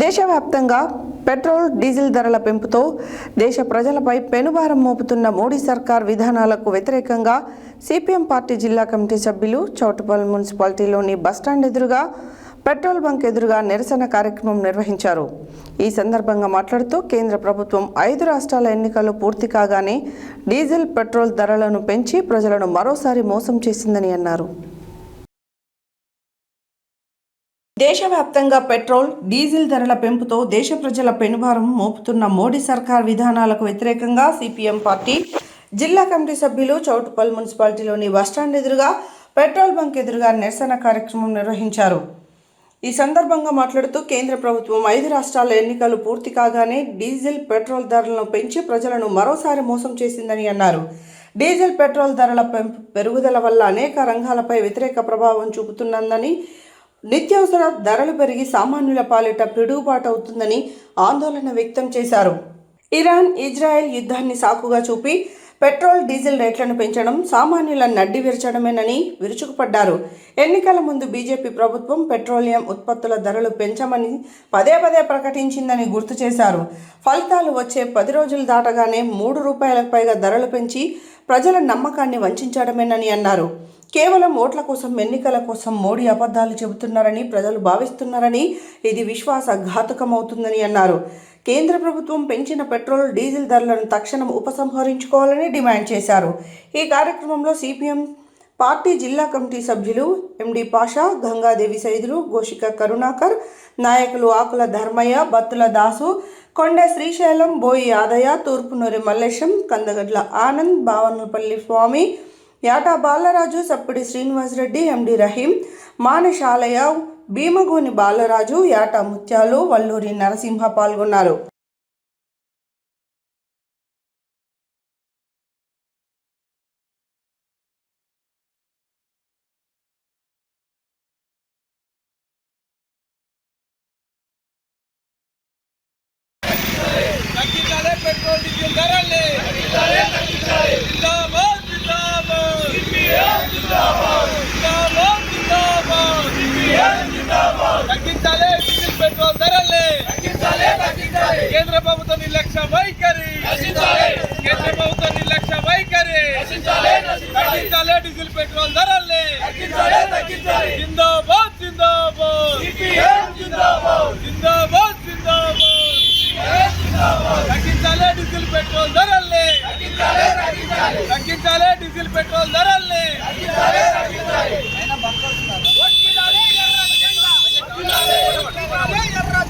దేశవ్యాప్తంగా petrol diesel ధరల పెంపుతో దేశ ప్రజలపై పెనుభారం మోపుతున్న మోడీ సర్కార్ విధానాలకు వ్యతిరేకంగా సిపిఎం పార్టీ జిల్లా కమిటీ సభ్యులు చౌటుప్పల్ మున్సిపాలిటీలోని బస్టాండ్ ఎదురుగా పెట్రోల్ బంక్ ఎదురుగా నిరసన కార్యక్రమం నిర్వహించారు. ఈ సందర్భంగా మాట్లాడుతూ కేంద్ర ప్రభుత్వం 5 రాష్ట్రాల ఎన్నికలు పూర్తి కాగానే డీజిల్ పెట్రోల్ ధరలను పెంచి ప్రజలను మరోసారి మోసం చేసిందని అన్నారు. దేశవ్యాప్తంగా పెట్రోల్ డీజిల్ ధరల పెంపుతో దేశ ప్రజల పెనుభారం మోపుతున్న మోడీ సర్కార్ విధానాలకు వ్యతిరేకంగా సిపిఎం పార్టీ జిల్లా కమిటీ సభ్యులు చౌటుప్పల్ మున్సిపాలిటీలోని బస్టాండ్ ఎదురుగా పెట్రోల్ బంక్ ఎదురుగా నిరసన కార్యక్రమం నిర్వహించారు. ఈ సందర్భంగా మాట్లాడుతూ కేంద్ర ప్రభుత్వం 5 రాష్ట్రాల ఎన్నికలు పూర్తి కాగానే డీజిల్ పెట్రోల్ ధరలను పెంచి ప్రజలను మరోసారి మోసం చేసిందని అన్నారు. డీజిల్ పెట్రోల్ ధరల పెరుగుదల వల్ల అనేక రంగాలపై వ్యతిరేక ప్రభావం చూపుతున్నదని, నిత్యావసర ధరలు పెరిగి సామాన్యుల పాలిట పిడుగుబాటు అవుతుందని ఆందోళన వ్యక్తం చేశారు. ఇరాన్ ఇజ్రాయెల్ యుద్ధాన్ని సాకుగా చూపి పెట్రోల్ డీజిల్ రేట్లను పెంచడం సామాన్యుల నడ్డి విరచడమేనని విరుచుకుపడ్డారు. ఎన్నికల ముందు బీజేపీ ప్రభుత్వం పెట్రోలియం ఉత్పత్తుల ధరలు పెంచమని పదే ప్రకటించిందని గుర్తు చేశారు. ఫలితాలు వచ్చే 10 రోజులు దాటగానే 3 రూపాయలకు పైగా ధరలు పెంచి ప్రజల నమ్మకాన్ని వంచడమేనని అన్నారు. కేవలం ఓట్ల కోసం, ఎన్నికల కోసం మోడీ అబద్ధాలు చెబుతున్నారని ప్రజలు భావిస్తున్నారని, ఇది విశ్వాసఘాతకమవుతుందని అన్నారు. కేంద్ర ప్రభుత్వం పెంచిన పెట్రోల్ డీజిల్ ధరలను తక్షణం ఉపసంహరించుకోవాలని డిమాండ్ చేశారు. ఈ కార్యక్రమంలో సిపిఎం పార్టీ జిల్లా కమిటీ సభ్యులు ఎండి పాషా, గంగాదేవి సైదులు, గోషిక కరుణాకర్, నాయకులు ఆకుల ధర్మయ్య, బత్తుల దాసు, కొండ శ్రీశైలం, బోయి యాదయ్య, తూర్పునూరి మల్లేశం, కందగడ్ల ఆనంద్, భావనపల్లి స్వామి, యాటా బాలరాజు, సప్పిడి శ్రీనివాసరెడ్డి, ఎండి రహీం, మానశాలయ, భీమగోని బాలరాజు, యాటా ముత్యాలు, వల్లూరి నరసింహ పాల్గొన్నారు. పెట్రోల్ డీజిల్ ధరల్ని జిందాబాద్ జిందాబాద్ సిపిఎం జిందాబాద్ జిందాబాద్ జిందాబాద్ సిపిఎం జిందాబాద్ తగ్గించాలి డీజిల్ పెట్రోల్ ధరల్ని తగ్గించాలి కేంద్ర ప్రభుత్వ నిర్లక్ష్య వైఖరి కేంద్ర ప్రభుత్వ నిర్లక్ష్య వైఖరి తగ్గించాలి డీజిల్ పెట్రోల్ ధరల్ని తగ్గించాలి జిందాబాద్